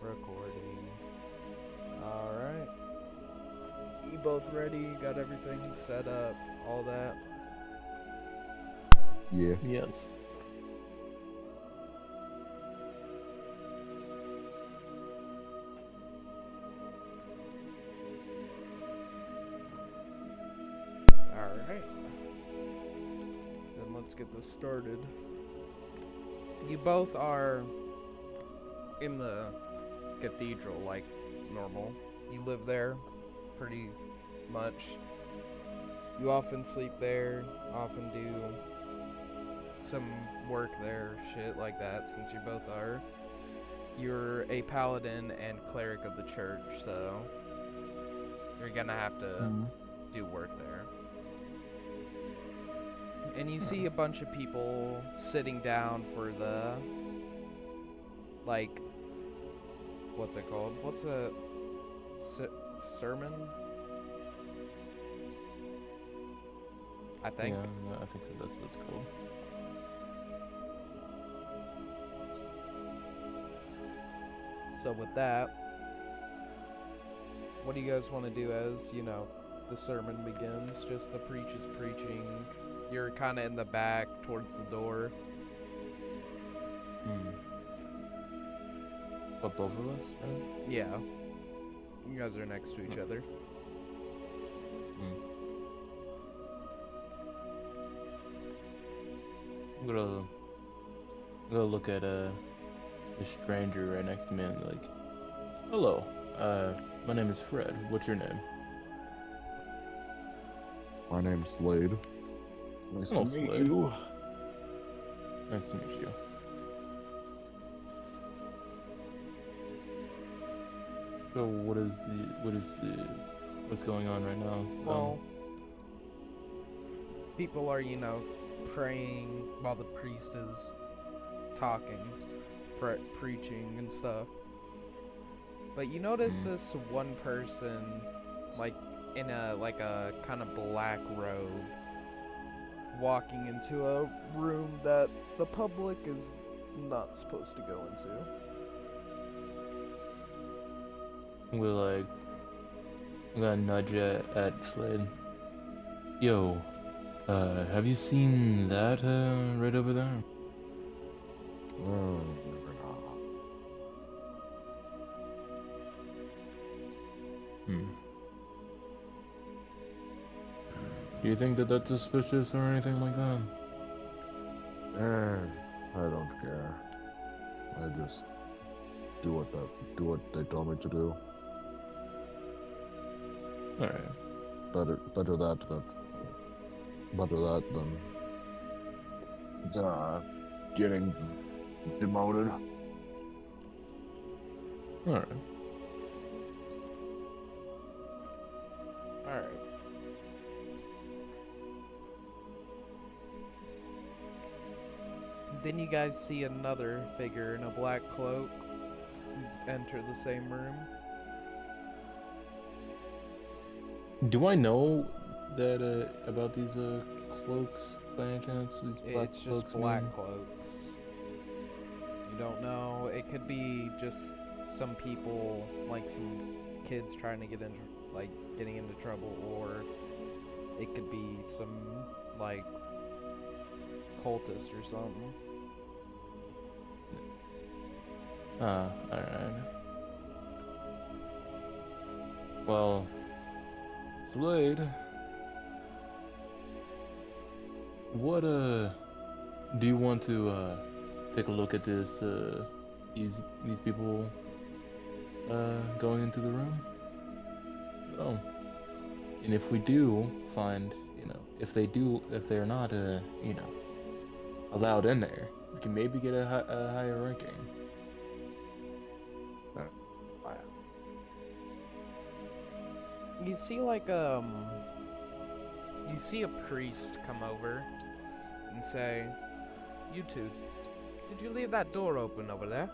Recording. Alright. You both ready? Got everything set up? All that? Yeah. Yes. Alright. Then let's get this started. You both are in the cathedral like normal. You live there pretty much. You often sleep there, often do some work there, shit like that, since you both are. You're a paladin and cleric of the church, so you're gonna have to do work there. And you see a bunch of people sitting down for the, like, what's it called? What's a sermon? I think. Yeah, I think that's what it's called. So with that, what do you guys want to do as, the sermon begins? Just the preach is preaching. You're kind of in the back towards the door. But both of us, right? Yeah. You guys are next to each other. I'm gonna look at the stranger right next to me and like, hello, my name is Fred. What's your name? My name's Slade. Nice Hello, to meet Slade. you. Nice to meet you. So what's going on right now? Well, people are, praying while the priest is talking, preaching and stuff. But you notice this one person, like, in a kind of black robe, walking into a room that the public is not supposed to go into. I'm gonna nudge at Slade. Yo, have you seen that right over there? Oh, never know. Do you think that that's suspicious or anything like that? I don't care. I just do what they told me to do. All right. Better that than getting demoted. All right. Alright. Then you guys see another figure in a black cloak enter the same room. Do I know that about these cloaks by any chance? These black It's cloaks just black mean? cloaks. You don't know. It could be just some people, like some kids trying to getting into trouble, or it could be some, like, cultist or something. Alright. Well, Slade, what do you want to take a look at this these people going into the room? Oh. And if we do find, if they're not allowed in there, we can maybe get a higher ranking. You see you see a priest come over and say, "You two, did you leave that door open over there?"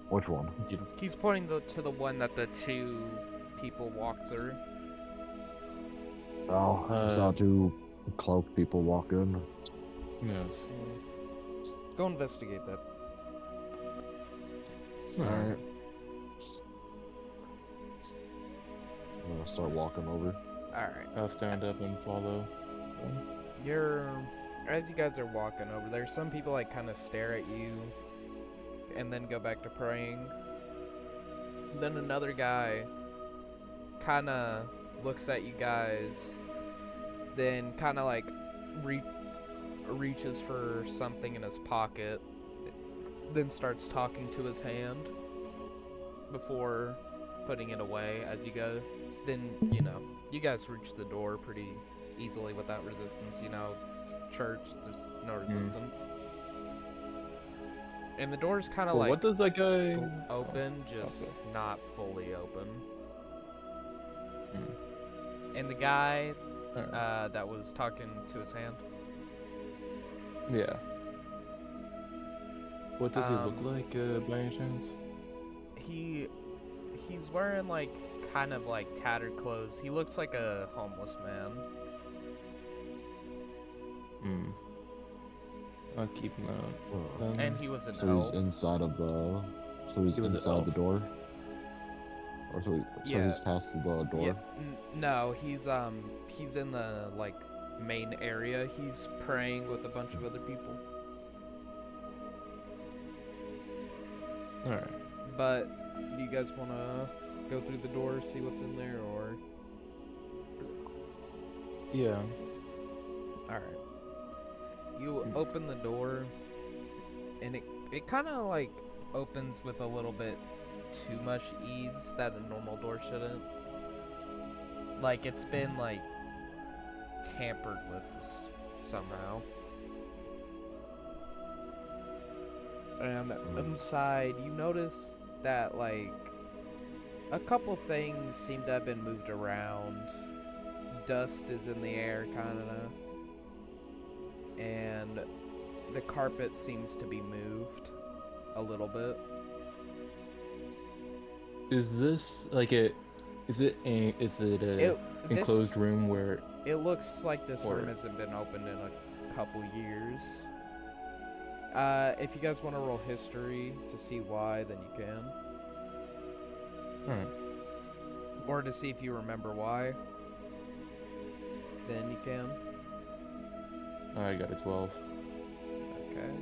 Which one? He's pointing to the one that the two people walked through. Oh, I saw two cloaked people walk in. Yes. Go investigate that. Alright. I'm gonna start walking over. Alright. I'll stand up and follow. As you guys are walking over there, some people like kind of stare at you and then go back to praying. Then another guy kind of looks at you guys, then kind of like reaches for something in his pocket, then starts talking to his hand before putting it away as you go. Then, you guys reach the door pretty easily without resistance. It's church, there's no resistance. And the door's kind of Well, like what does that guy... open, just okay. not fully open. And the guy that was talking to his hand. Yeah. What does he look like, by any chance? He's wearing like kind of like tattered clothes. He looks like a homeless man. I'll keep him out. And he was an So elf. he's inside of the. So he's He was an inside the elf. door. Or so Yeah. he's past the door. Yeah, no, he's in the like main area. He's praying with a bunch of other people. Alright. But do you guys want to go through the door, see what's in there, or? Yeah. Alright. You open the door, and it kind of like opens with a little bit too much ease that a normal door shouldn't. Like it's been like tampered with somehow. And inside, you notice that like a couple things seem to have been moved around. Dust is in the air, kind of. And the carpet seems to be moved a little bit. Is this like a... Is it a enclosed room where... It looks like this Or- room hasn't been opened in a couple years. If you guys want to roll history to see why, then you can. Alright. Or to see if you remember why, then you can. I got a 12. Okay.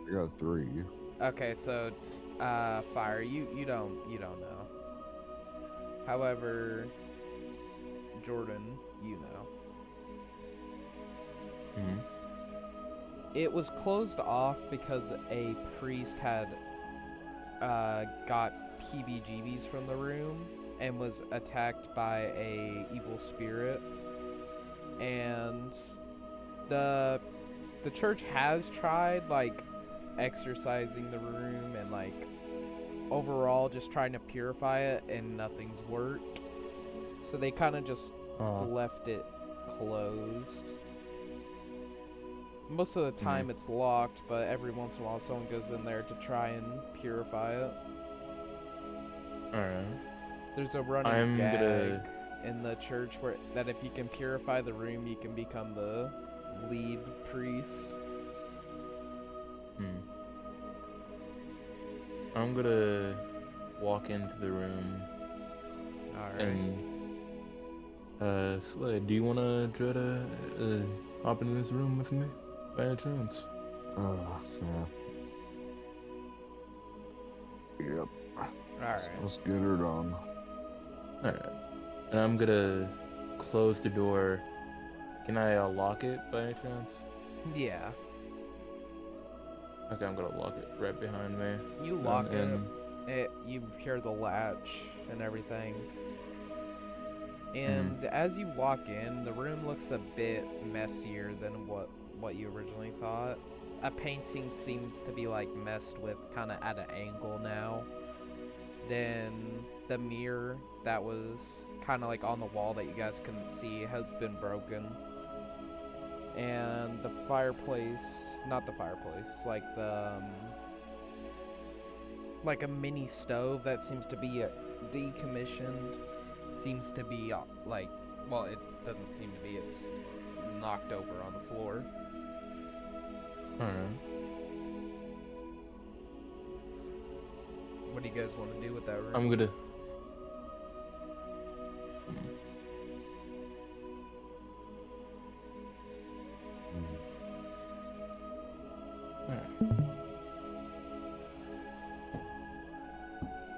I got 3. Okay, so Fire, you don't know. However, Jordan, you know. It was closed off because a priest had got PBGBs from the room and was attacked by a evil spirit. And the church has tried like exorcising the room and like overall just trying to purify it, and nothing's worked. So they kind of just left it closed. Most of the time it's locked, but every once in a while someone goes in there to try and purify it. Alright. There's a running gag in the church that if you can purify the room, you can become the lead priest. I'm gonna walk into the room. Alright. And Slade, do you wanna try to hop into this room with me by any chance? Yeah. Yep. Alright. Let's get her done. Alright. And I'm gonna close the door. Can I lock it by any chance? Yeah. Okay, I'm gonna lock it right behind me. You lock and you hear the latch and everything. And as you walk in, the room looks a bit messier than what you originally thought. A painting seems to be like messed with kind of at an angle now. Then the mirror that was kind of like on the wall that you guys couldn't see has been broken. And the not the fireplace, like like a mini stove that seems to be decommissioned, seems to be like, well, it doesn't seem to be, it's knocked over on the floor. Alright. do you guys want to do with that room? I'm gonna.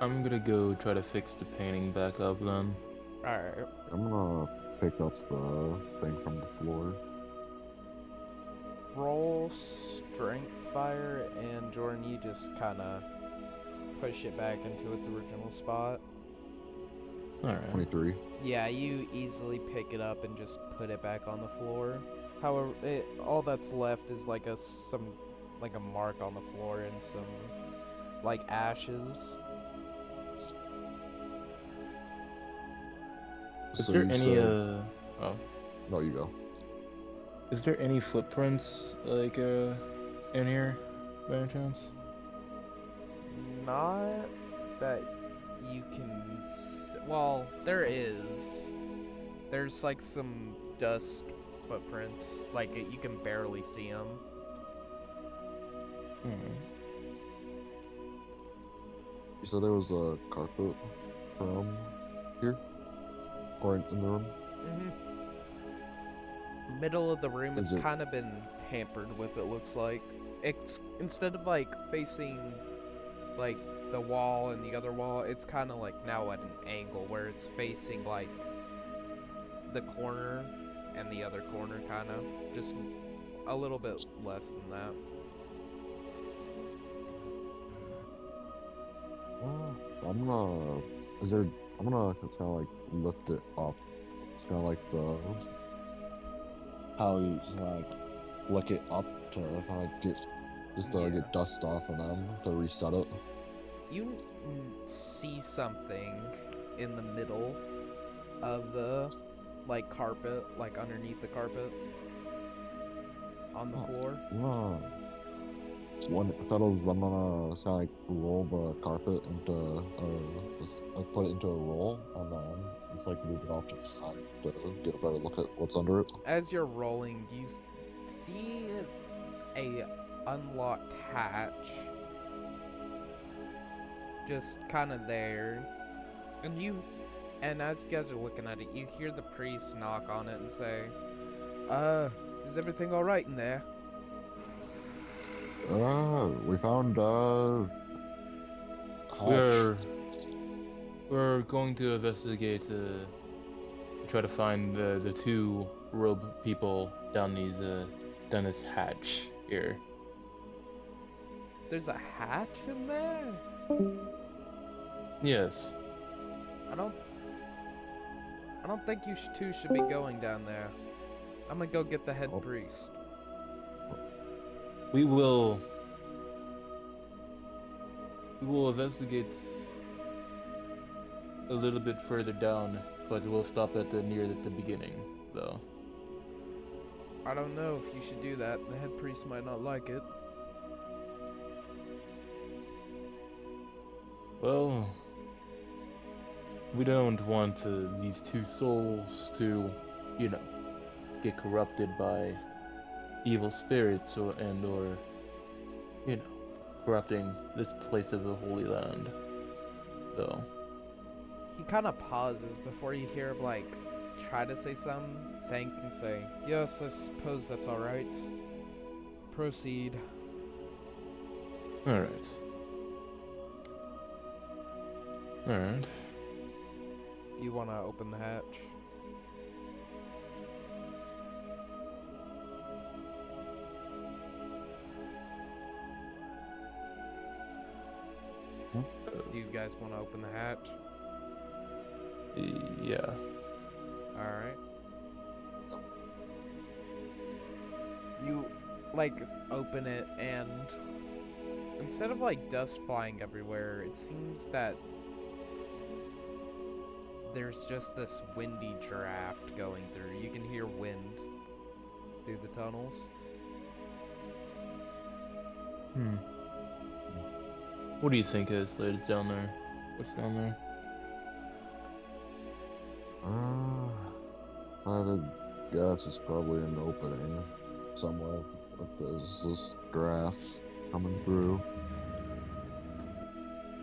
I'm gonna go try to fix the painting back up then. Alright. I'm gonna pick up the thing from the floor. Roll strength fire, and Jordan, you just kind of push it back into its original spot. Alright. 23. Yeah, you easily pick it up and just put it back on the floor. However, all that's left is like a mark on the floor and some like ashes. Is So there you any said... oh. No, you go. Is there any footprints like in here by any chance? Not that you can. Well, there is. There's like some dust footprints. Like you can barely see them. You said there was a carpet from here? Or in the room? Middle of the room, Is it's it- kind of been tampered with. It looks like it's instead of like facing like the wall and the other wall, it's kind of like now at an angle where it's facing like the corner and the other corner, kind of just a little bit less than that. I'm gonna... I'm gonna kind of like lift it up. It's kind of like the... How you like flick it up to kind of get... Just to Yeah. get dust off and then to reset it. You see something in the middle of the like carpet, like underneath the carpet on the floor. When it settles, I'm gonna kind of like roll the carpet into, just like put it into a roll, and then just like move it off to the side to get a better look at what's under it. As you're rolling, you see a unlocked hatch just kind of there, and as you guys are looking at it, you hear the priest knock on it and say, is everything all right in there? We found hatch. We're going to investigate try to find the two robe people down this hatch here. There's a hatch in there? Yes. I don't think you two should be going down there. I'm gonna go get the head priest. We will investigate a little bit further down, but we'll stop at near the beginning, though. I don't know if you should do that. The head priest might not like it. Well, we don't want these two souls to, get corrupted by evil spirits or corrupting this place of the Holy Land, though. He kind of pauses before you hear him, like, try to say something, think, and say, yes, I suppose that's alright. Proceed. Alright. You want to open the hatch? Do you guys want to open the hatch? Yeah. Alright. You, like, open it, and instead of, like, dust flying everywhere, it seems that there's just this windy draft going through. You can hear wind through the tunnels. What do you think is laid down there? What's down there? I would guess it's probably an opening somewhere if there's this draft coming through.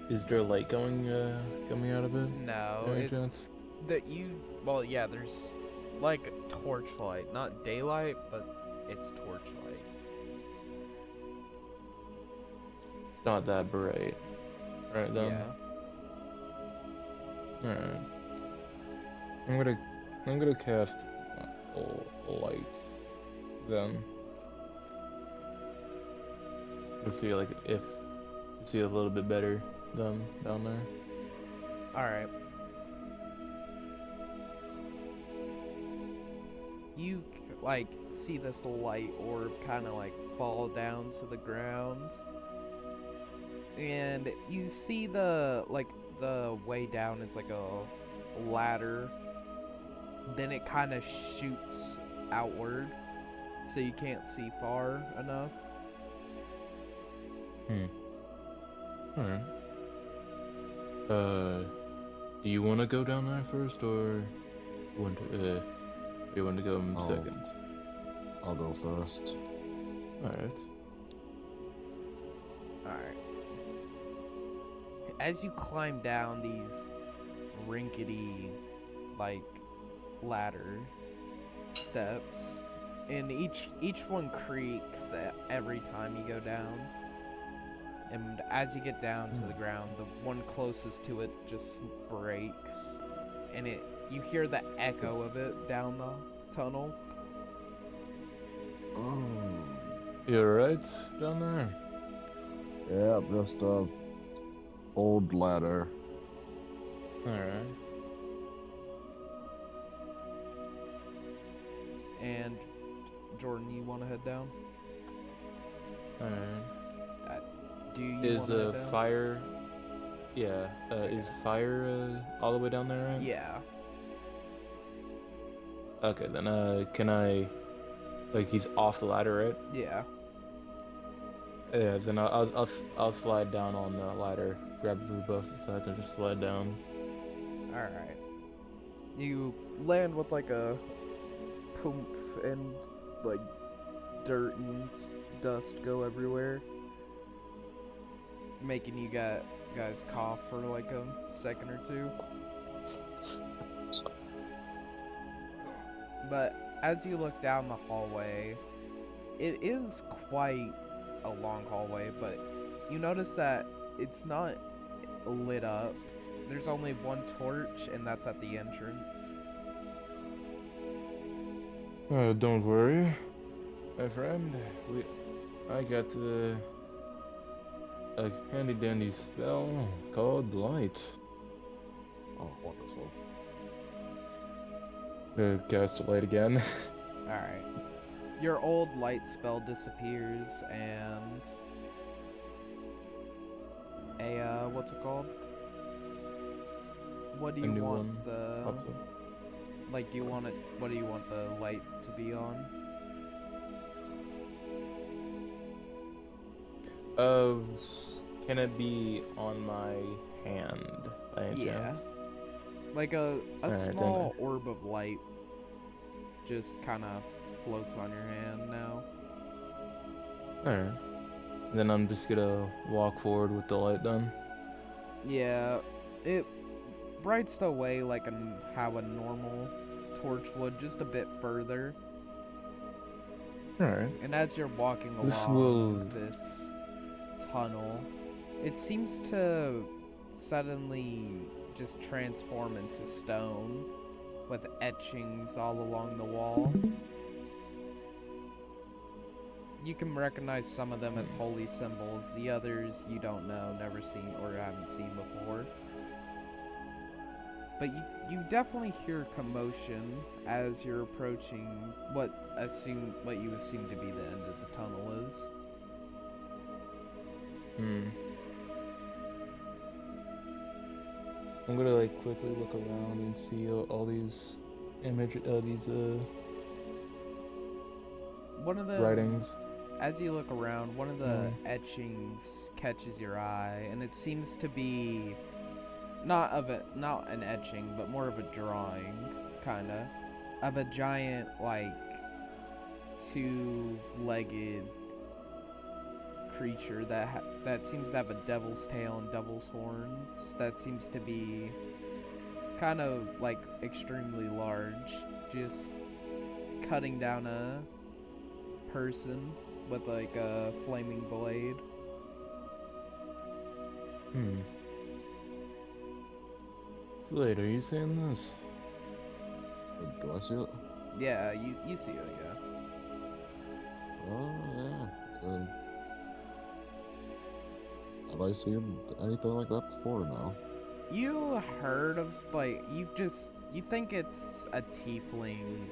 Is there light coming out of it? No, Any it's chance? that you. Well, yeah, there's like torchlight, not daylight, but it's torchlight. It's not that bright. Right then. Yeah. Alright. I'm gonna cast light then. To see like if to see a little bit better than down there. All right. You like see this light orb kind of like fall down to the ground, and you see the way down is like a ladder. Then it kind of shoots outward, so you can't see far enough. Alright. Do you want to go down there first, or you want to go in Oh. second? I'll go first. Alright. Alright. As you climb down these rinkety, like, ladder steps, and each one creaks every time you go down. And as you get down to the ground, the one closest to it just breaks, and you hear the echo of it down the tunnel. Oh. You alright down there? Yeah, just a old ladder. Alright. And Jordan, you want to head down? Alright. Do you Is want to head down? fire? Yeah. Is fire all the way down there, right? Yeah. Okay, then can I? Like he's off the ladder, right? Yeah. Yeah. Then I'll slide down on the ladder, grab both sides, and just slide down. Alright. You land with like a poof and like dirt and dust go everywhere, making you guys cough for like a second or two. But as you look down the hallway, it is quite a long hallway, but you notice that it's not lit up. There's only one torch, and that's at the entrance. Don't worry, my friend. I got a handy dandy spell called light. Oh, wonderful. Cast light again. Alright. Your old light spell disappears, and what's it called? What do A you new want one the pops up. like? Do you want it? What do you want the light to be on? Can it be on my hand by any Yeah. chance? Like a Alright, small orb of light just kind of floats on your hand now. Alright. Then I'm just gonna walk forward with the light then. Yeah, it brights the way like how a normal torch would, just a bit further. Alright. And as you're walking This along will- this tunnel, it seems to suddenly just transform into stone with etchings all along the wall. You can recognize some of them as holy symbols, the others you don't know, never seen, or haven't seen before. But you definitely hear commotion as you're approaching what you assume to be the end of the tunnel is. I'm gonna like quickly look around and see all these One of the writings. As you look around, one of the etchings catches your eye, and it seems to be not an etching, but more of a drawing, kinda, of a giant, like, two-legged creature that seems to have a devil's tail and devil's horns. That seems to be kind of like extremely large, just cutting down a person with like a flaming blade. Slade, are you seeing this? Do I see it? Yeah, you see it, yeah. Oh, yeah. Have I seen anything like that before now? You heard of like you think it's a tiefling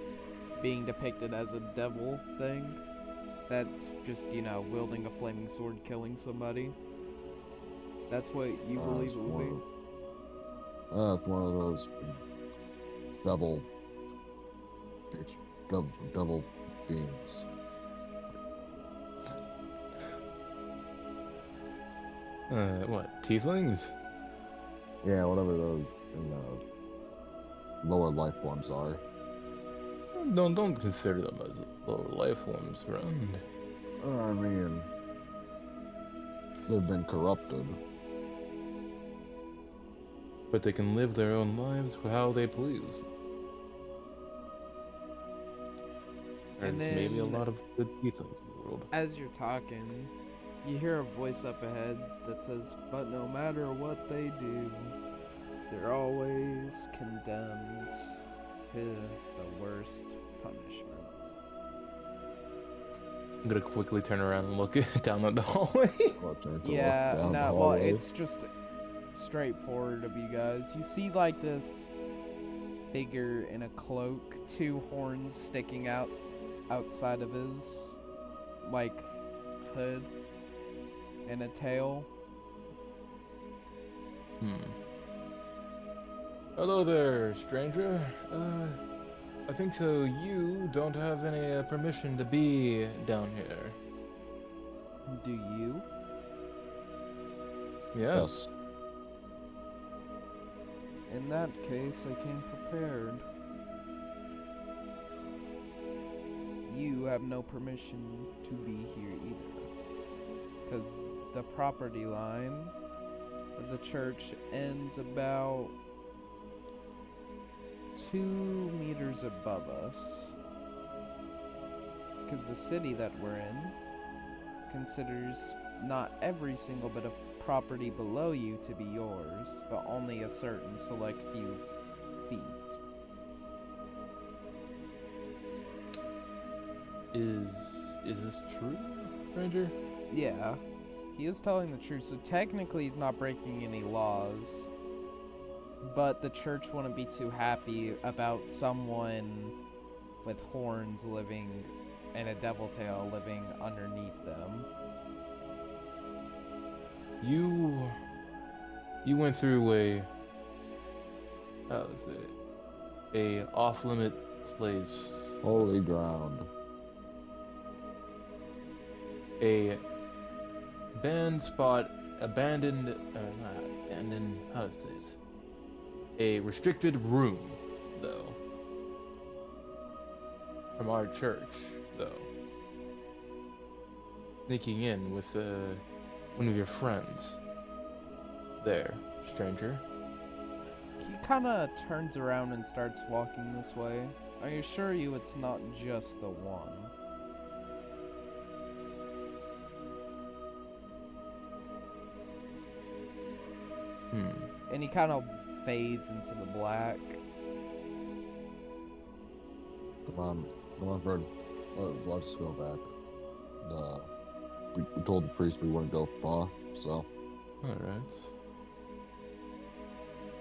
being depicted as a devil thing that's just, wielding a flaming sword killing somebody. That's what you believe It's it would be? it's one of those devil, devil beings. What? Tieflings? Yeah, whatever those lower life forms are. Don't consider them as lower life forms, friend. I mean, they've been corrupted. But they can live their own lives how they please. And There's maybe a then, lot of good tieflings in the world. as you're talking, you hear a voice up ahead that says, "But no matter what they do, they're always condemned to the worst punishment." I'm gonna quickly turn around and look down the hallway. Well, turn to Yeah, look down the no, well, hallway. it's just straightforward of you guys. You see, like, this figure in a cloak, two horns sticking out outside of his, like, hood, and a tail. Hello there, stranger. I think so. You don't have any permission to be down here. Do you? Yes. In that case, I came prepared. You have no permission to be here either. Because the property line of the church ends about 2 meters above us. Because the city that we're in considers not every single bit of property below you to be yours, but only a certain select few feet. Is this true, Ranger? Yeah, he is telling the truth, so technically he's not breaking any laws. But the church wouldn't be too happy about someone with horns living and a devil tail living underneath them. You went through how is it? A off-limit place. Holy ground. A abandoned, not abandoned, how is it? A restricted room, though. From our church, though. Sneaking in with one of your friends. There, stranger. He kind of turns around and starts walking this way. I assure you it's not just the one. And he kind of fades into the black. Come on, Bird. Let's go back. We told the priest we wouldn't go far, so. Alright.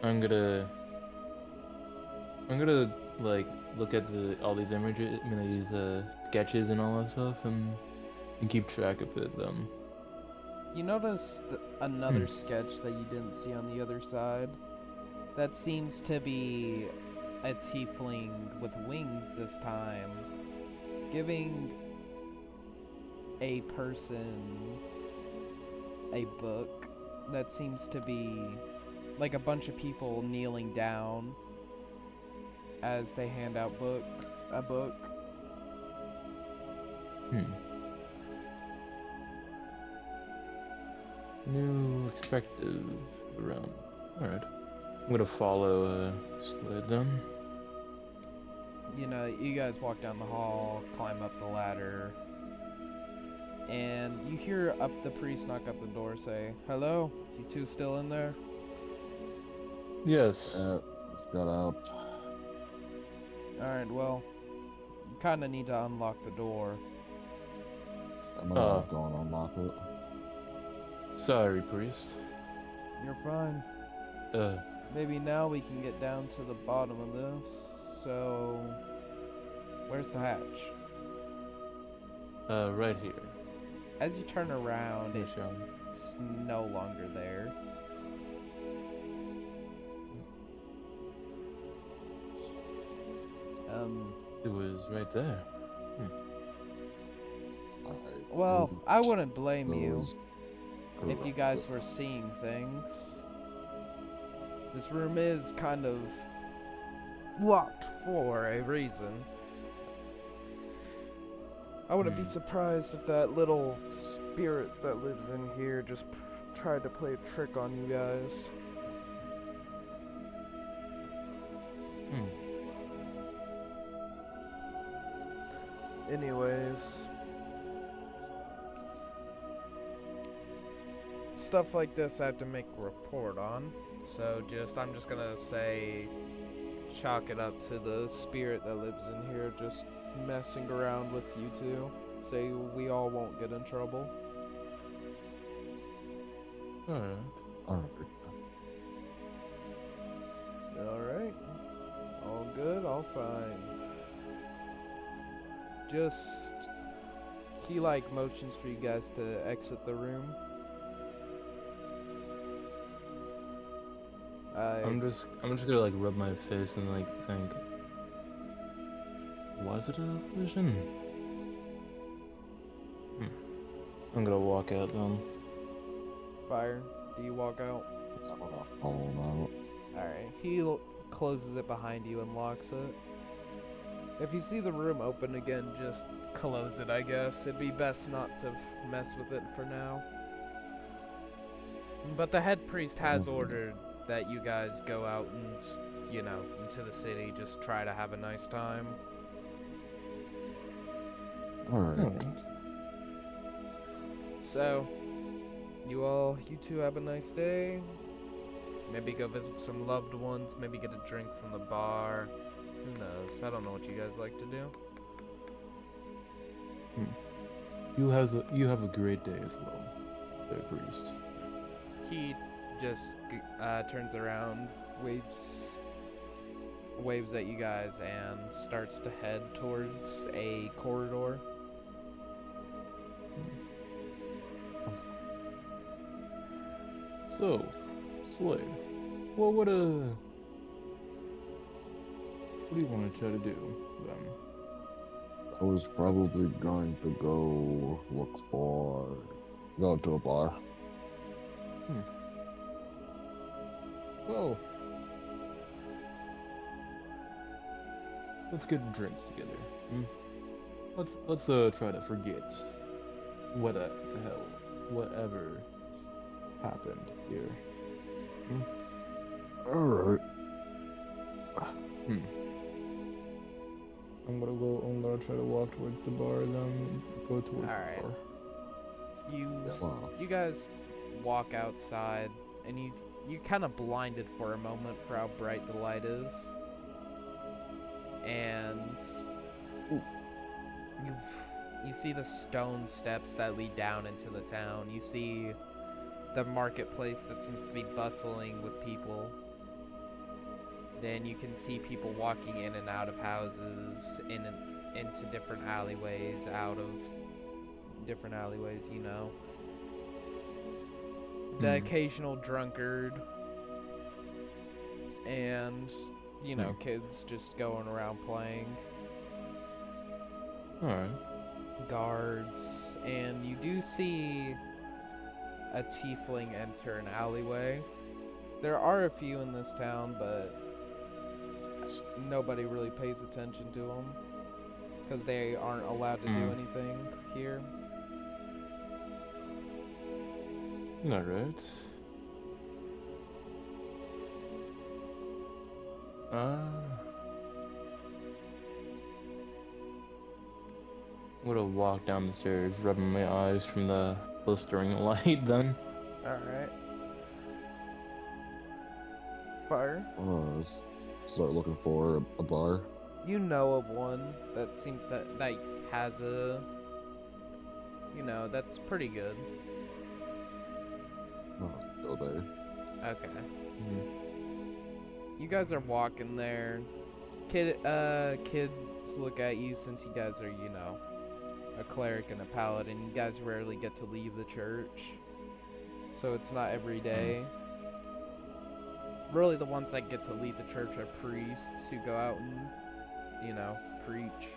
I'm gonna like look at all these images, these sketches and all that stuff, and keep track of it. You notice another sketch that you didn't see on the other side? That seems to be a tiefling with wings this time, giving a person a book that seems to be like a bunch of people kneeling down as they hand out a book. New perspective around. Alright. I'm gonna follow Slade then. You know, you guys walk down the hall, climb up the ladder, and you hear up the priest knock at the door, say, "Hello, you two still in there?" Yes. Shut up. Alright, well, you kinda need to unlock the door. I'm gonna go and unlock it. Sorry, priest. You're fine. Maybe now we can get down to the bottom of this. So, where's the hatch? Right here. As you turn around, Here, Sean. it's no longer there. It was right there. Well, I wouldn't blame you Those if you guys were seeing things. This room is kind of locked for a reason. I wouldn't be surprised if that little spirit that lives in here just tried to play a trick on you guys. Anyways, stuff like this I have to make a report on. So I'm just gonna say, chalk it up to the spirit that lives in here just messing around with you two. Say we all won't get in trouble. Alright. Alright. All good, all fine. Just he motions for you guys to exit the room. I'm just gonna rub my face and think, was it an illusion? I'm gonna walk out then. Fire. Do you walk out? I'm gonna follow him out. Alright. He closes it behind you and locks it. If you see the room open again, just close it, I guess. It'd be best not to mess with it for now. But the head priest has ordered that you guys go out and, into the city, just try to have a nice time. Alright. So, you two have a nice day. Maybe go visit some loved ones, maybe get a drink from the bar. Who knows? I don't know what you guys like to do. You have a great day as well, there, priest. He just turns around, waves at you guys, and starts to head towards a corridor. So, Slade, what do you want to try to do then? I was probably going to go to a bar. Well, let's get drinks together. Let's try to forget whatever happened here. Alright. I'm gonna try to walk towards the bar, then go towards the bar. You guys walk outside, and you kind of blinded for a moment for how bright the light is, and you see the stone steps that lead down into the town. You see the marketplace that seems to be bustling with people. Then you can see people walking in and out of houses, into different alleyways, out of different alleyways, The occasional drunkard, and, kids just going around playing. Alright. Guards, and you do see a tiefling enter an alleyway. There are a few in this town, but nobody really pays attention to them because they aren't allowed to do anything here. Alright. I'm gonna walk down the stairs, rubbing my eyes from the blistering light then. Alright. Fire. I'm gonna start looking for a bar. You know of one that seems that has a, that's pretty good. Go there. Okay. Mm. You guys are walking there. Kids look at you since you guys are, a cleric and a paladin. You guys rarely get to leave the church. So it's not every day. Really the ones that get to leave the church are priests who go out and, preach.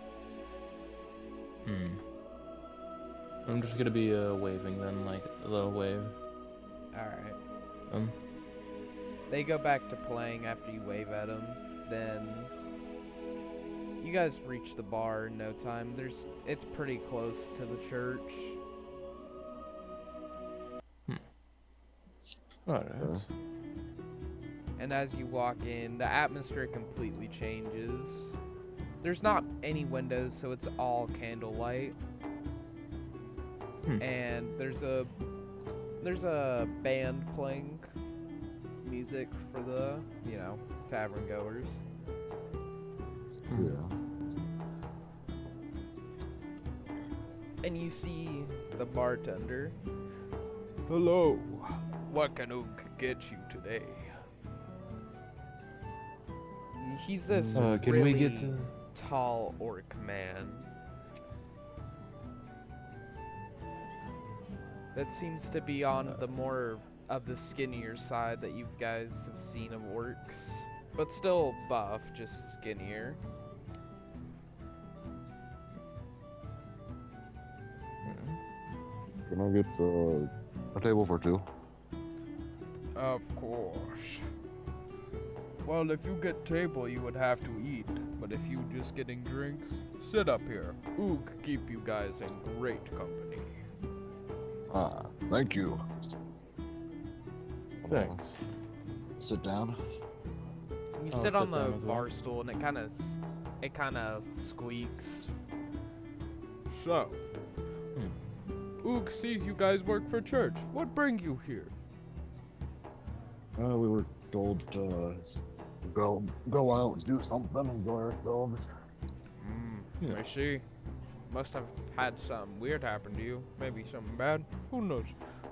I'm just gonna be waving then, like a little wave. Alright. They go back to playing after you wave at them. Then you guys reach the bar in no time. It's pretty close to the church. Alright. And as you walk in, the atmosphere completely changes. There's not any windows, so it's all candlelight. And there's a band playing music for the, tavern goers. Yeah. And you see the bartender. Hello, what can Ook get you today? He's this can really we get to... tall orc man that seems to be on the more of the skinnier side that you guys have seen of orcs, but still buff, just skinnier. Can I get a table for two? Of course. Well, if you get table, you would have to eat. But if you just getting drinks, sit up here. Ook keep you guys in great company. Ah, thank you. Thanks. Sit down. You I'll sit on sit the down as well. bar stool, and it kind of squeaks. So, Ook sees you guys work for church. What bring you here? We were told to go out and do something, enjoy ourselves. Yeah. I see. Must have had something weird happen to you. Maybe something bad. Who knows?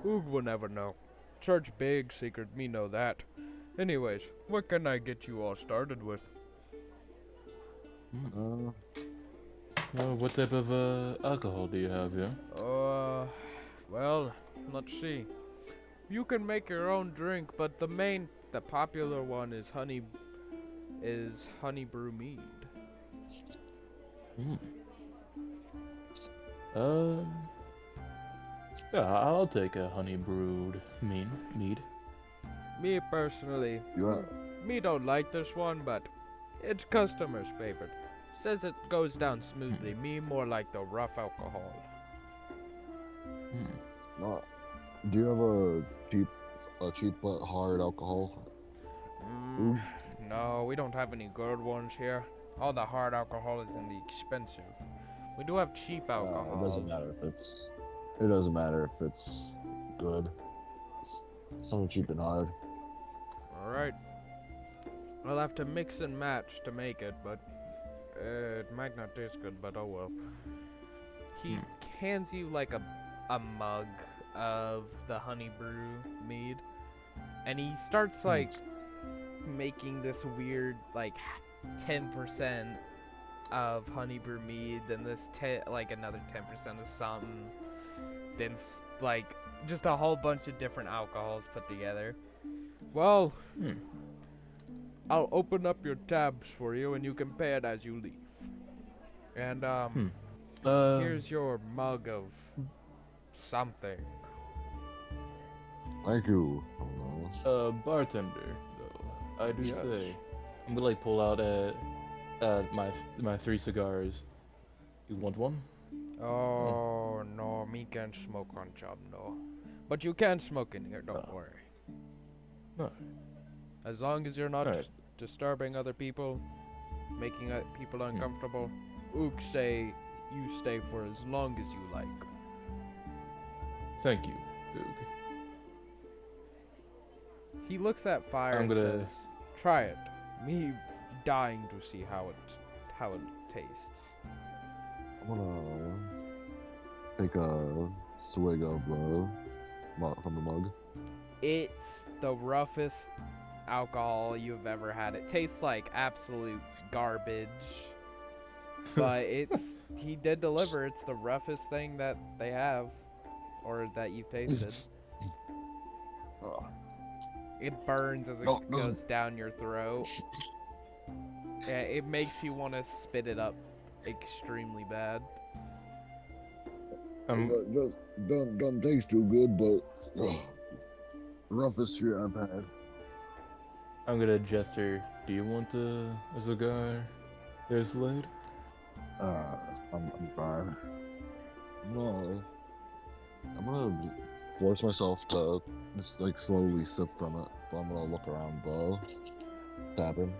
Ook will never know. Church big secret, me know that. Anyways, what can I get you all started with? What type of alcohol do you have, yeah? Well, let's see. You can make your own drink, but the popular one is honey brew mead. Yeah, I'll take a honey brewed mead. Me personally, me don't like this one, but it's customer's favorite. Says it goes down smoothly. Me more like the rough alcohol. Do you have a cheap but hard alcohol? No, we don't have any good ones here. All the hard alcohol is in the expensive. We do have cheap alcohol. It doesn't matter if it's. It doesn't matter if it's good. It's something cheap and hard. Alright. I'll have to mix and match to make it, but it might not taste good, but oh well. He hands you like a mug of the honey brew mead, and he starts like making this weird like 10% of honey brew mead, then this like another 10% of something, then like just a whole bunch of different alcohols put together. Well, I'll open up your tabs for you, and you can pay it as you leave. And here's your mug of something. Thank you. Bartender, though, I do Yes. say, I'm gonna like pull out my 3 cigars. You want one? Oh no, me can't smoke on job, no. But you can smoke in here, don't Oh. worry. No. As long as you're not Alright. disturbing other people, making people Hmm. uncomfortable, Ook say you stay for as long as you like. Thank you, Boog. He looks at fire I'm and gonna- says, "Try it." Me dying to see how it tastes. I'm gonna take a swig of the from the mug. It's the roughest alcohol you've ever had. It tastes like absolute garbage. But he did deliver. It's the roughest thing that they have or that you've tasted. Oh, It burns as it no, goes down your throat. Yeah, it makes you want to spit it up extremely bad. just don't taste too good, but roughest shit I've had. I'm gonna gesture. Do you want a cigar? There's Slade. I'm fine. No, I'm gonna force myself to just like slowly sip from it. But I'm gonna look around the tavern.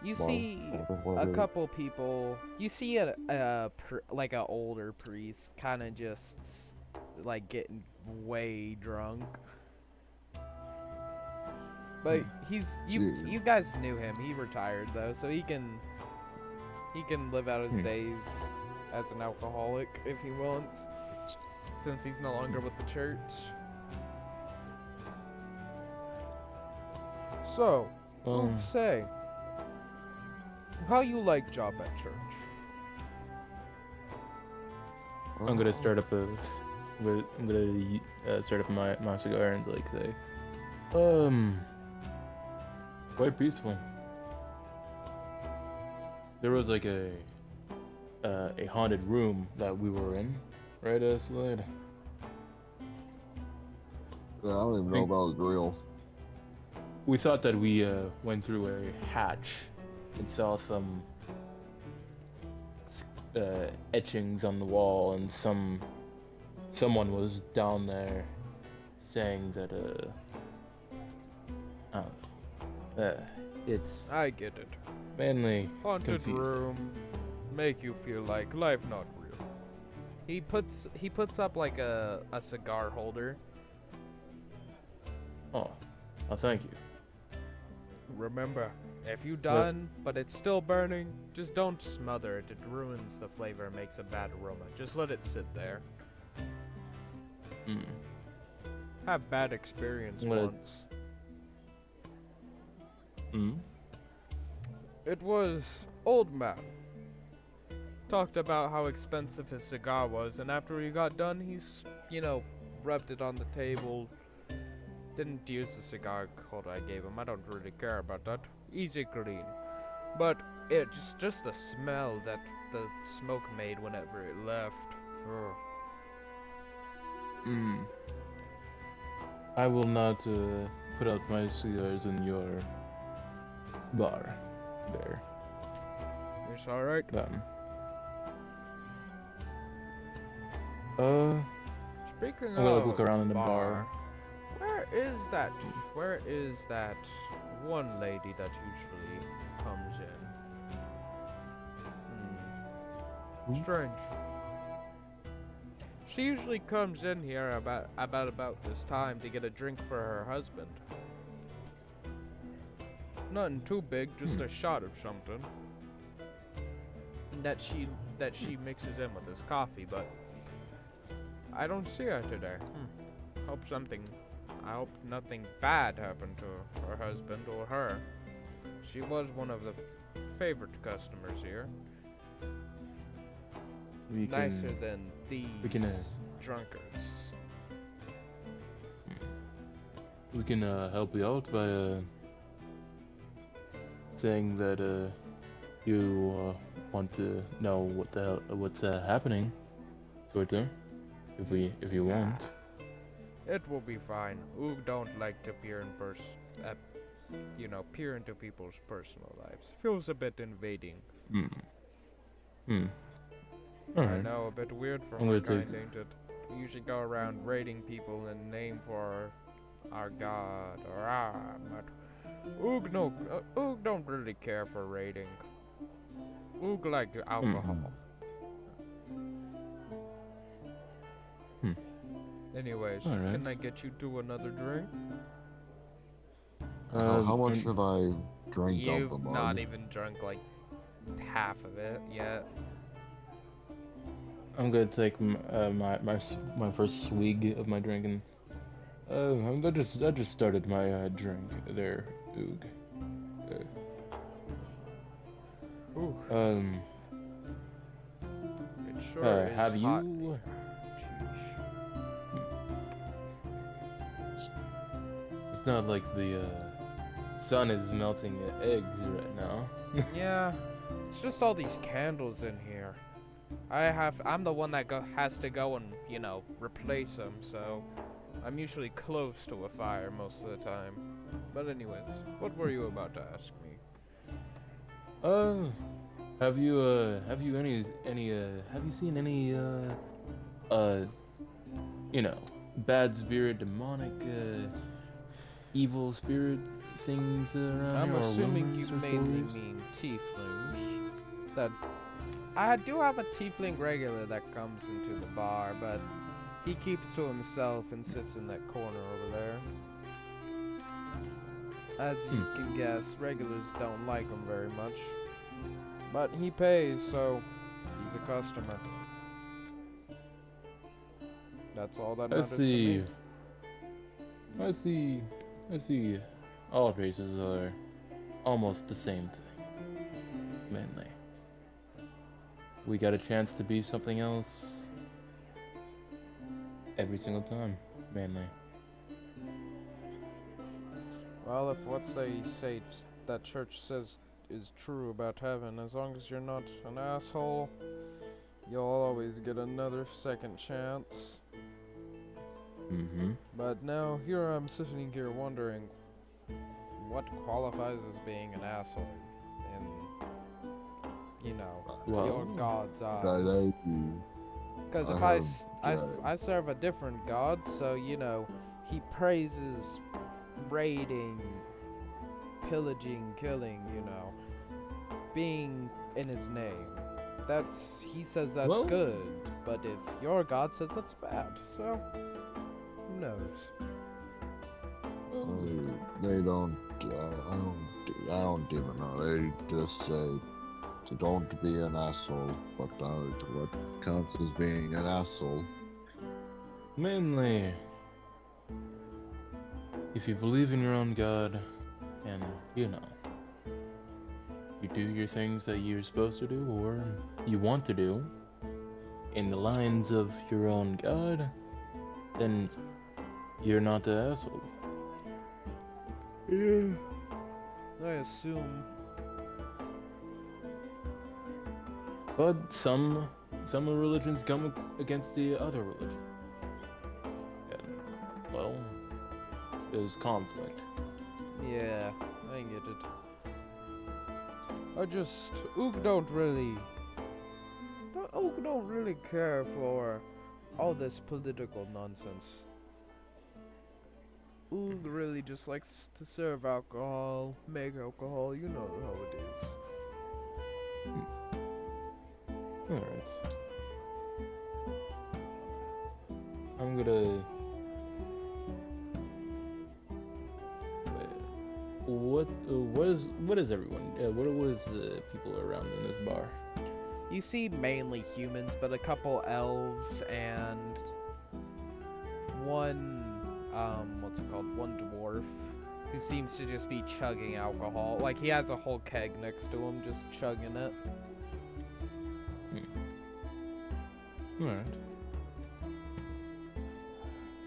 You Bar, see tavern, a whatever. couple people. You see like a older priest, kind of just like getting way drunk. But Jeez. you guys knew him. He retired though, so he can live out his days as an alcoholic if he wants, since he's no longer with the church. So, say, how you like job at church? I'm gonna start up start up my cigar and like say, quite peaceful. There was like a haunted room that we were in, right, Slade? I don't even know if that was real. We thought that we went through a hatch and saw some etchings on the wall, and someone was down there saying that it's I get it. mainly Haunted confusing. room, make you feel like life not real. He puts up like a cigar holder. Oh, thank you. Remember, if you done, but it's still burning, just don't smother it. It ruins the flavor and makes a bad aroma. Just let it sit there. Have bad experience once. It was old man. Talked about how expensive his cigar was, and after he got done, he's, rubbed it on the table. Didn't use the cigar holder I gave him. I don't really care about that. Easy clean. But it just the smell that the smoke made whenever it left. Ugh. I will not put out my cigars in your bar there. It's alright. Speaking I'm gonna of look around in the bar. Where is that one lady that usually comes in? Strange. She usually comes in here about this time to get a drink for her husband. Nothing too big, just a shot of something. That she mixes in with his coffee, but I don't see her today. I hope nothing bad happened to her husband or her. She was one of the favorite customers here. Nicer than these drunkards. We can help you out by saying that you want to know what's happening, sort of, if you want. It will be fine. Who don't like to peer into people's personal lives. Feels a bit invading. I Alright. know, a bit weird for I'm my gonna kind, ain't it? We usually go around raiding people in name for our god or but Oog don't really care for raiding. Oog like alcohol. Hmm. Anyways, Alright. can I get you to another drink? How much and have I drank out You've the mug? not even drunk like half of it yet. I'm gonna take my first swig of my drink, and I just started my drink there, Oog. Ooh, Um, it sure is have hot. you? Sheesh. It's not like the sun is melting eggs right now. Yeah, it's just all these candles in here. I'm the one that has to go and, replace them, so I'm usually close to a fire most of the time. But anyways, what were you about to ask me? Have you have you seen any uh, bad spirit, demonic, evil spirit things around I'm here, or assuming rumors you or mainly stories? mean tieflings. That I do have a tiefling regular that comes into the bar, but he keeps to himself and sits in that corner over there. As you can guess, regulars don't like him very much. But he pays, so he's a customer. That's all that I matters to see. me. I see. I see. All races are almost the same thing, mainly. We got a chance to be something else every single time, mainly. Well, if what they say that church says is true about heaven, as long as you're not an asshole, you'll always get another second chance. Mm-hmm. But now, here I'm sitting here wondering, what qualifies as being an asshole in, your Well, God's That eyes? Because if have I serve a different God, so, he praises raiding, pillaging, killing, being in his name. He says that's Well- good, but if your God says that's bad, so, who knows? they don't. I don't even know. They just say to don't be an asshole. But what counts as being an asshole? Mainly, if you believe in your own God, and you do your things that you're supposed to do, or you want to do, in the lines of your own God, then you're not the asshole. Yeah. I assume. But some religions come against the other religion, and well, there's conflict. Yeah, I get it. Ook don't really care for all this political nonsense. Ook really just likes to serve alcohol, make alcohol, you know how it is. Alright. I'm gonna... What is everyone? What is people around in this bar? You see mainly humans, but a couple elves and one, one dwarf who seems to just be chugging alcohol. Like, he has a whole keg next to him, just chugging it. Alright.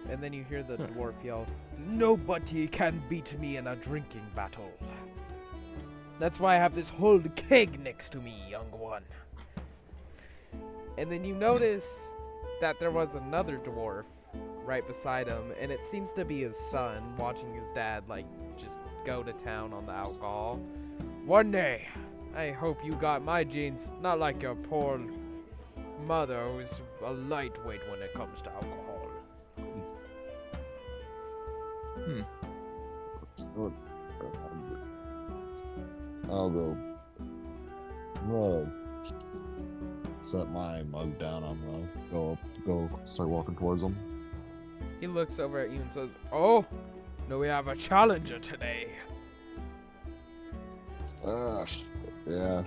And then you hear the dwarf yell, "Nobody can beat me in a drinking battle. That's why I have this whole keg next to me, young one." And then you notice that there was another dwarf right beside him, and it seems to be his son watching his dad, just go to town on the alcohol. "One day, I hope you got my genes, not like your poor mother who's a lightweight when it comes to alcohol. Hmm. What- I'll go. I'm gonna set my mug down. I'm gonna go start walking towards him. He looks over at you and says, "Oh, no, we have a challenger today." Yeah.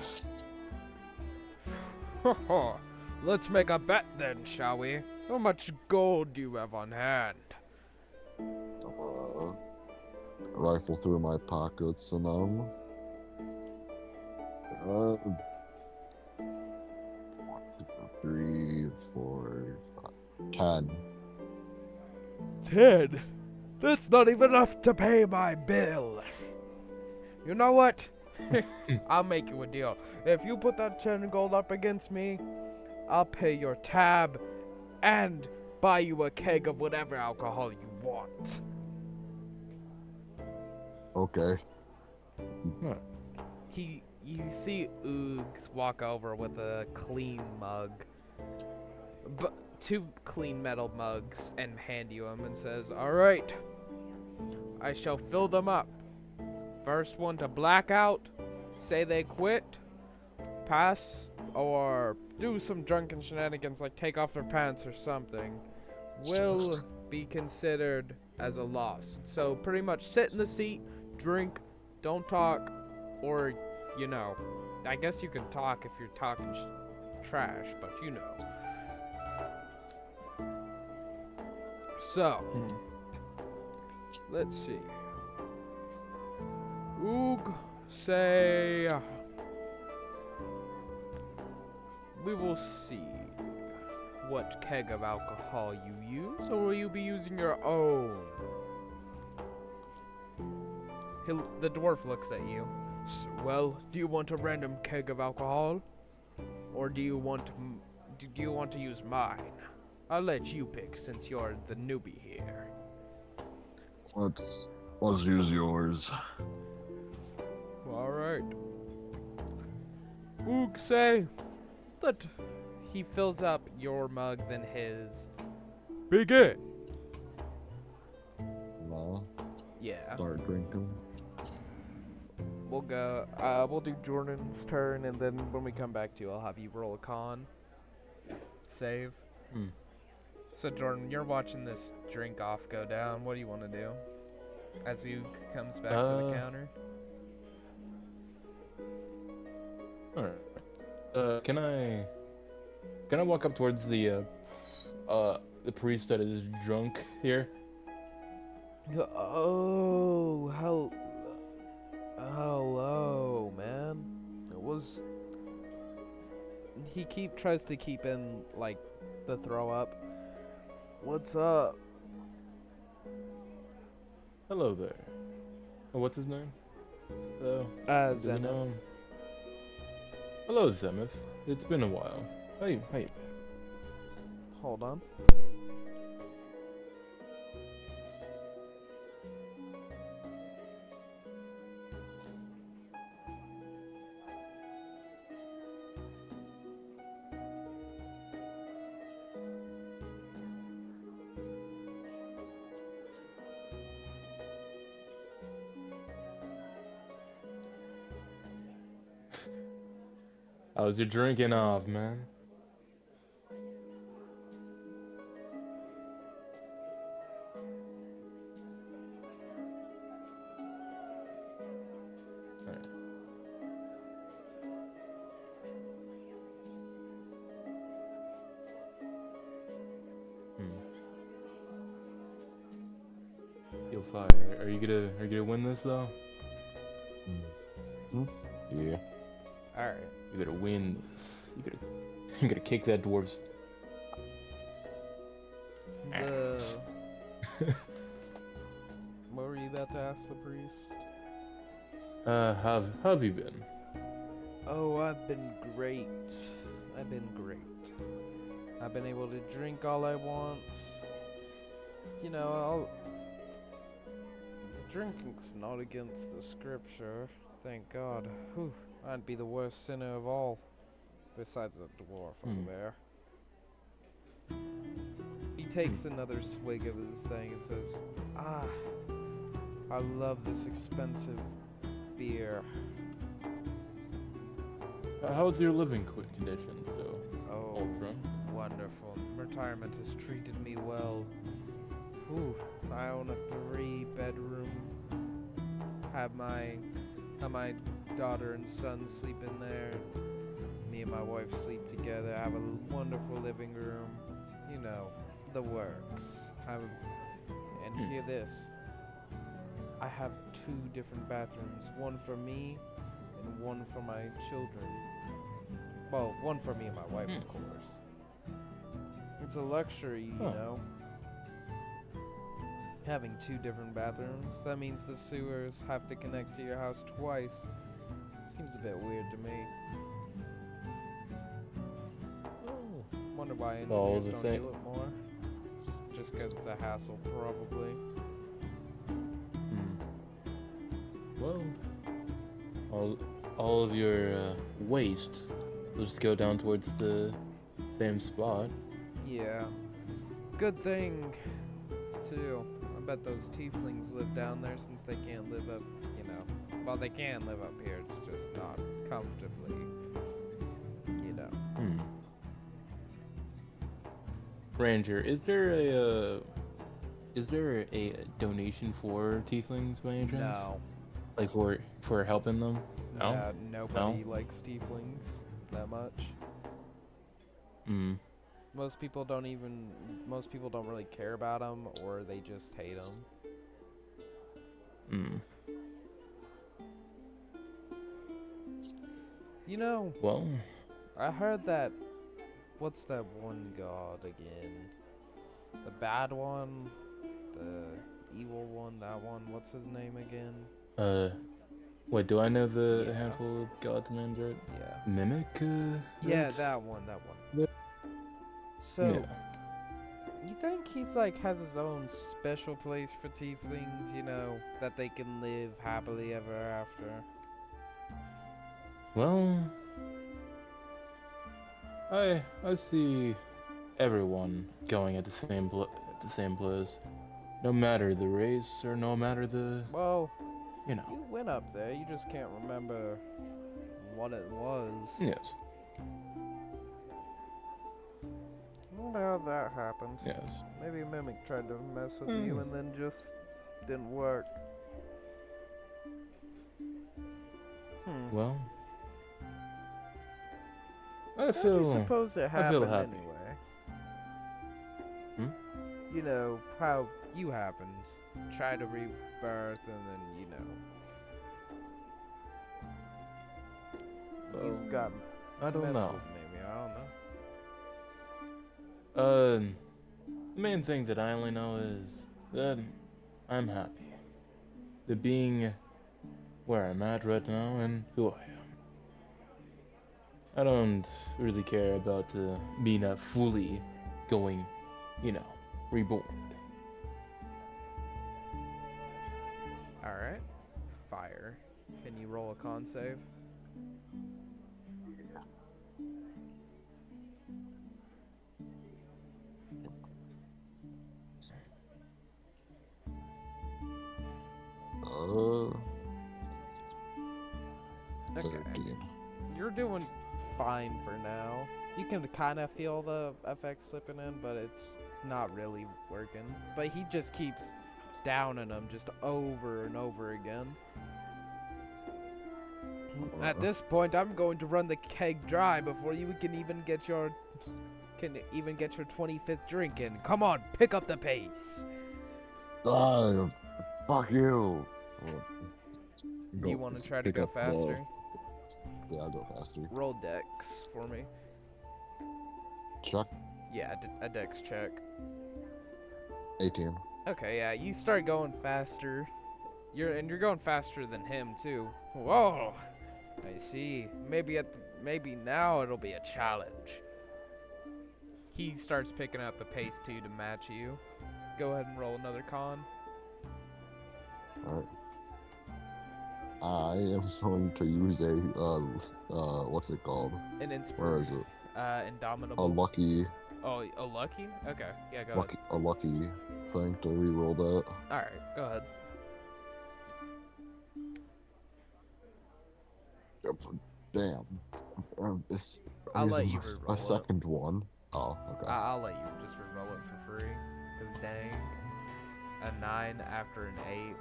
Let's make a bet then, shall we? How much gold do you have on hand? Rifle through my pockets and uh, 3, 4, 5, 10. 10? That's not even enough to pay my bill. You know what? I'll make you a deal. If you put that 10 gold up against me, I'll pay your tab and buy you a keg of whatever alcohol you want. Okay. You see Oogs walk over with a clean mug, but 2 clean metal mugs, and hand you them and says, "All right, I shall fill them up. First one to black out, say they quit, pass, or do some drunken shenanigans like take off their pants or something, will be considered as a loss. So pretty much sit in the seat, drink, don't talk, or, you know, I guess you can talk if you're talking trash, but you know. So, let's see. Oog, say, we will see what keg of alcohol you use, or will you be using your own? The dwarf looks at you. Well, do you want a random keg of alcohol, or do you want to use mine? I'll let you pick since you're the newbie here. Let's use yours. All right. Oog, say that he fills up your mug then his. Begin. No. Yeah. Start drinking. We'll go. We'll do Jordan's turn, and then when we come back to you, I'll have you roll a con. Save. So Jordan, you're watching this drink off go down. What do you want to do? As Oog comes back to the counter. All right. Can I walk up towards the priest that is drunk here? Oh, hello, man. It was. He tries to keep in like the throw up. What's up? Hello there. What's his name? Do we Zenith. know him? Hello, Zemeth. It's been a while. Hey. Hold on. How's your drinking off, man? Alright. Feel fire. Are you gonna win this though? Yeah. All right. You gotta win this. You gotta kick that dwarf's ass. What were you about to ask the priest? How have you been? Oh, I've been great. I've been able to drink all I want. You know, drinking's not against the scripture. Thank God. Whew. I'd be the worst sinner of all. Besides the dwarf over there. takes another swig of his thing and says, "Ah, I love this expensive beer." How's your living conditions, though, Oh, old friend? wonderful. Retirement has treated me well. Ooh, I own a 3-bedroom. Have my daughter and son sleep in there. Me and my wife sleep together. I have a wonderful living room. You know, the works. And hear this. I have 2 different bathrooms. One for me and one for my children. Well, one for me and my wife, of course. It's a luxury, you know. Having 2 different bathrooms. That means the sewers have to connect to your house twice. Seems a bit weird to me. Wonder why All engineers the don't thing- do it more. Just because it's a hassle, probably. Well, all of your waste will just go down towards the same spot. Yeah. Good thing, too. I bet those tieflings live down there since they can't live up, you know. Well, they can live up here, it's just not comfortably, you know. Ranger, is there a donation for tieflings by any chance? No. Like for helping them? No? Nobody likes tieflings that much. Most people don't really care about them, or they just hate them. You know, Well, I heard that, what's that one god again? The bad one? The evil one? That one? What's his name again? wait, do I know the Yeah. handful of gods names right? Yeah. Mimic, Yeah, right? that one. Yeah. So, Yeah. you think he's like has his own special place for tieflings, you know, that they can live happily ever after? Well, I see everyone going at the same place, no matter the race or no matter the, Well, you know. you went up there, you just can't remember what it was. Yes. I wonder how that happened. Yes. Maybe a mimic tried to mess with you and then just didn't work. Well, I How do you feel suppose it I happened feel happy. anyway? Hmm? You know, how you happened. Try to rebirth and then, you know. You got I don't messed know. with maybe, I don't know. The main thing that I only know is that I'm happy. The being where I'm at right now and who I am. I don't really care about being a fully going, you know, reborn. Alright. Fire. Can you roll a con save? Okay. 13. You're doing fine for now. You can kind of feel the effects slipping in, but it's not really working. But he just keeps downing them just over and over again. At this point, I'm going to run the keg dry before you can even get your 25th drink in. Come on, pick up the pace. Fuck you. You want to try to go faster? Yeah, I'll go faster. Roll dex for me. Chuck, Yeah, a dex check. 18. Okay, yeah, you start going faster. You're going faster than him too. Whoa, I see. Maybe now it'll be a challenge. He starts picking up the pace too to match you. Go ahead and roll another con. Alright. I am going to use a, what's it called? An Where is inspiration. it? A Indomitable. lucky, Oh, a lucky? Okay, yeah, go a lucky thing to reroll that. ahead. All right, go ahead. Yep. Damn. I'm I'll let you using my re-roll it. second one. Oh, okay. I'll let you just re-roll it for free. Cause dang, a 9 after an 8.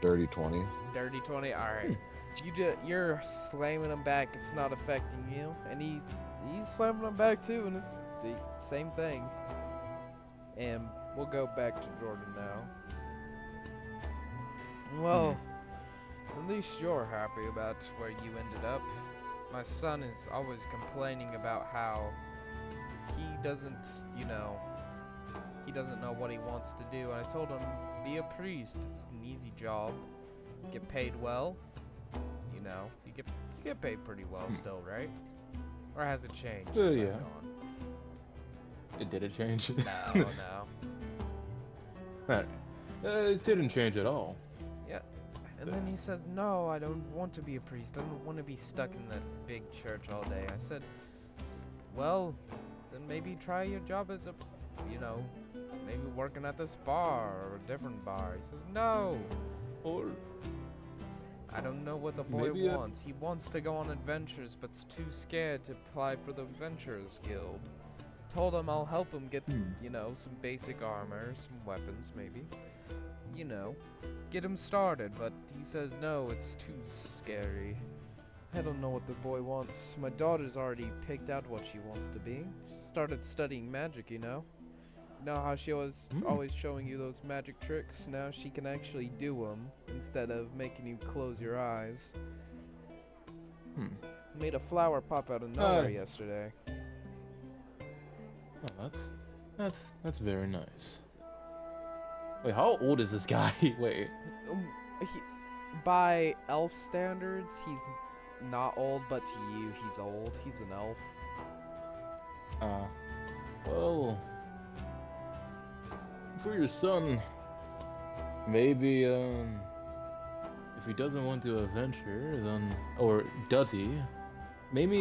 Dirty 20. Dirty 20. All right. You're slamming him back. It's not affecting you, and he's slamming him back too, and it's the same thing. And we'll go back to Jordan now. Well, at least you're happy about where you ended up. My son is always complaining about how he doesn't, he doesn't know what he wants to do. And I told him, be a priest. It's an easy job. Get paid well. You get paid pretty well still, right? Or has it changed? since Yeah. I've gone? Did it change? No. Alright. It didn't change at all. Yeah. And then he says, no, I don't want to be a priest. I don't want to be stuck in that big church all day. I said, well, then maybe try your job as a, maybe working at this bar or a different bar. He says, no. Or I don't know what the boy Maybe a- wants. He wants to go on adventures, but's too scared to apply for the Adventurers Guild. Told him I'll help him get, some basic armor, some weapons, maybe. Get him started, but he says no, it's too scary. I don't know what the boy wants. My daughter's already picked out what she wants to be. She started studying magic, You know how she was always showing you those magic tricks? Now she can actually do them instead of making you close your eyes. Made a flower pop out of nowhere yesterday. Oh, that's very nice. Wait, how old is this guy? Wait. By elf standards, he's not old, but to you, he's old. He's an elf. Well, for your son, maybe, if he doesn't want to adventure, then, or does he? Maybe,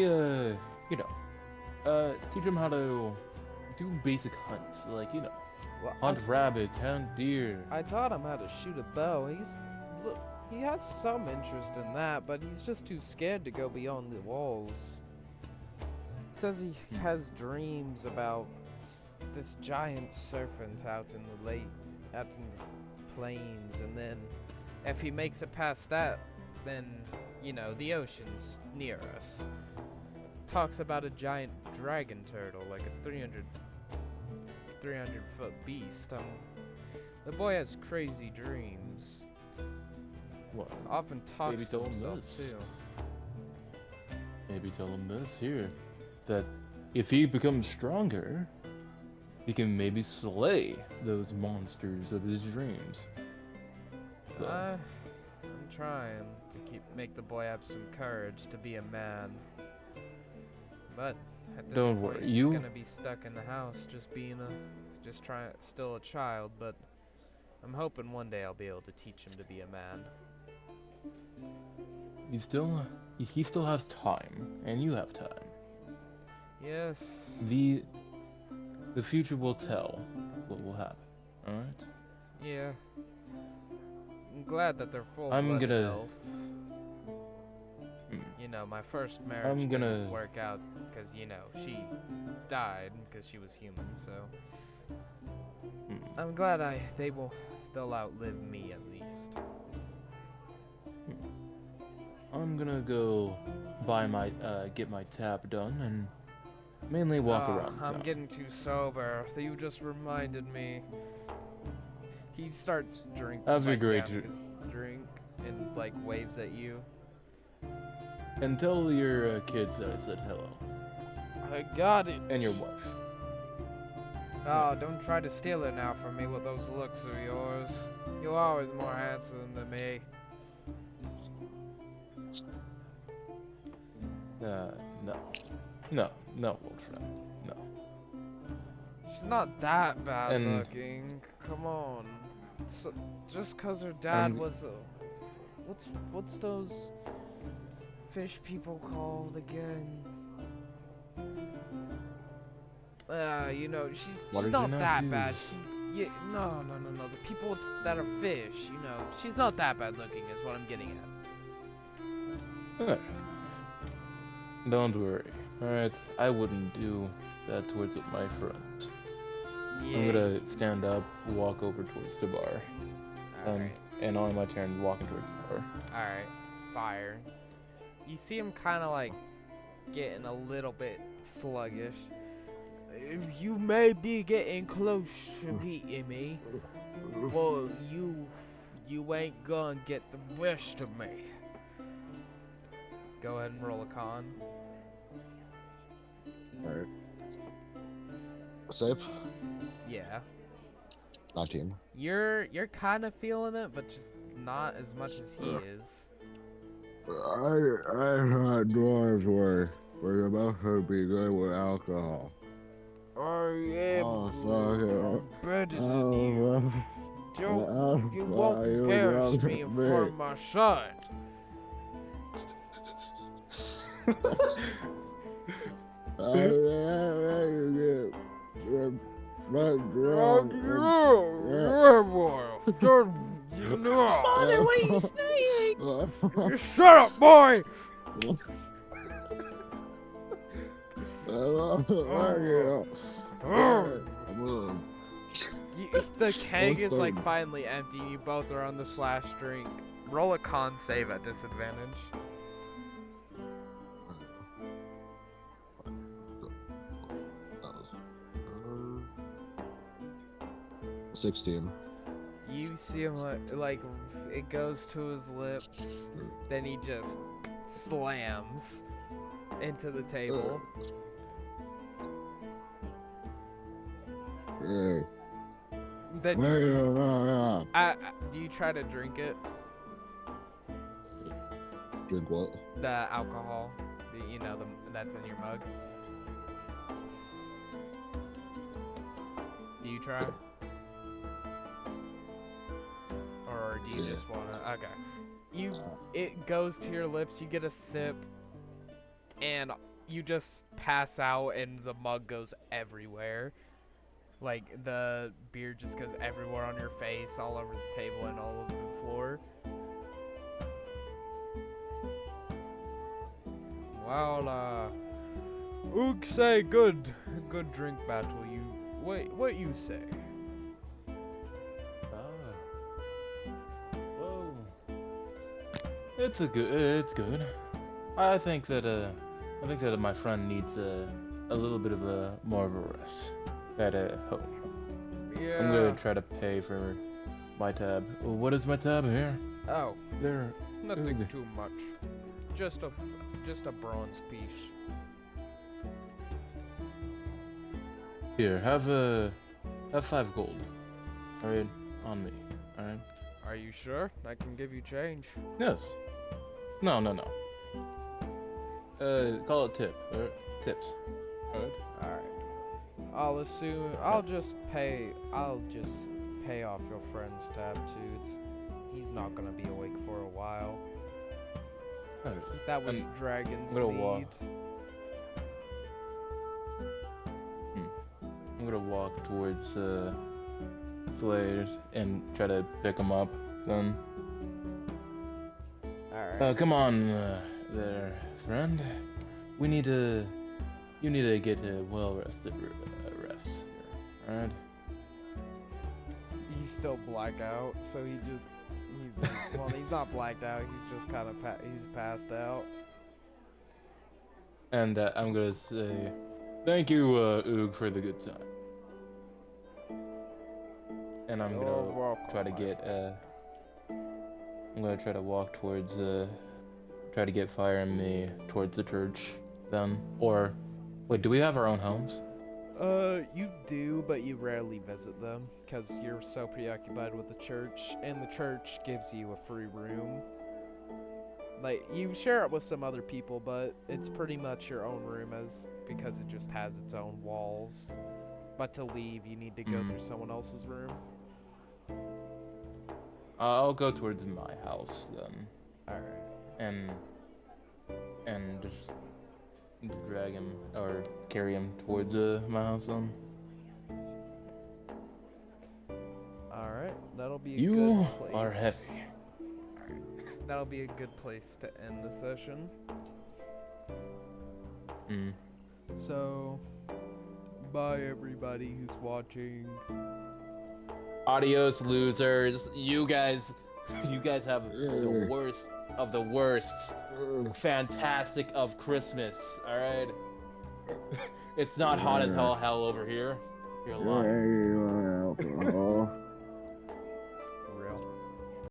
teach him how to do basic hunts, like, Well, hunt rabbits, hunt deer. I taught him how to shoot a bow. He has some interest in that, but he's just too scared to go beyond the walls. Says he has dreams about this giant serpent out in the plains, and then if he makes it past that, then the ocean's near us. Talks about a giant dragon turtle, like a 300 foot beast. The boy has crazy dreams. What? Often talks Maybe to tell him himself this. too. Maybe tell him this here, that if he becomes stronger, he can maybe slay those monsters of his dreams. So, I'm trying to make the boy have some courage to be a man. But at this Don't point, worry, he's you- gonna be stuck in the house, still a child. But I'm hoping one day I'll be able to teach him to be a man. he still has time, and you have time. Yes. The future will tell what will happen. All right. Yeah. I'm glad that they're full. I'm gonna- elf. My first marriage I'm didn't gonna- work out because she died because she was human. So I'm glad they'll outlive me at least. I'm gonna go get my tap done and mainly walk around I'm town. getting too sober. You just reminded me. He starts drinking. Have a great his drink and waves at you. And tell your kids that I said hello. I got it. And your wife. Oh, don't try to steal it now from me with those looks of yours. You're always more handsome than me. No, Wolfram. No. She's not that bad And- looking. Come on. Just 'cause her dad And- was a... What's those fish people called again? You know, Why she's did you not not that see bad. this? No. The people that are fish, you know, she's not that bad looking, is what I'm getting at. Alright. Don't worry. Alright, I wouldn't do that towards my friends. I'm Yeah. gonna stand up, walk over towards the bar, Alright. and on my turn, walking towards the bar. Alright. Fire. You see him kind of like getting a little bit sluggish. You may be getting close to beating me, but you ain't gonna get the best of me. Go ahead and roll a con. Alright. Safe? Yeah. 19. You're kind of feeling it, but just not as much as he is. I thought dwarves were supposed to be good with alcohol. I am Oh, good. fuck I'm better than Oh, you. fuck. You won't You embarrass drunk me in me. front of my son. Father, what are you saying? You shut up, boy! The keg is like finally empty. You both are on this last drink. Roll a con save at disadvantage. Uh, 16. You see him like it goes to his lips, then he just slams into the table. Hey. Then do you try to drink it? Drink what? The alcohol, that's in your mug. Do you try? Or do you just wanna? Okay. It goes to your lips. You get a sip, and you just pass out, and the mug goes everywhere. Like the beer just goes everywhere on your face, all over the table, and all over the floor. Well, Ook say good drink battle. What you say? Well, it's good. I think that my friend needs a little bit of more of a rest at home. Yeah. I'm gonna try to pay for my tab. What is my tab here? Oh, There. nothing too much. Just a bronze piece. Here, have 5 gold. Alright, on me. Alright. Are you sure? I can give you change. Yes. No. Call it tip. Tips. Alright. Alright. I'll just pay off your friend's tab too. He's not gonna be awake for a while. Alright. That was dragon's I'm gonna mead. walk. I'm gonna walk towards Slade and try to pick him up. Then. Alright. Come on, there, friend. You need to get a well-rested rest. Alright. He's still blackout, so he's not blacked out. He's just kind of he's passed out. And I'm gonna say, thank you, Oog, for the good time. And I'm gonna try to get I'm gonna try to walk towards try to get Fire and me towards the church then. Or wait, do we have our own homes? You do, but you rarely visit them because you're so preoccupied with the church, and the church gives you a free room. Like, you share it with some other people, but it's pretty much your own room because it just has its own walls. But to leave, you need to go through someone else's room. I'll go towards my house then. Alright. And just drag him or carry him towards my house. All right, that'll be a You good place. are heavy. That'll be a good place to end the session. So, bye everybody who's watching. Adios, losers. You guys have the worst of the worst. Fantastic of Christmas. All right. It's not hot as hell over here. You're lying. Yeah,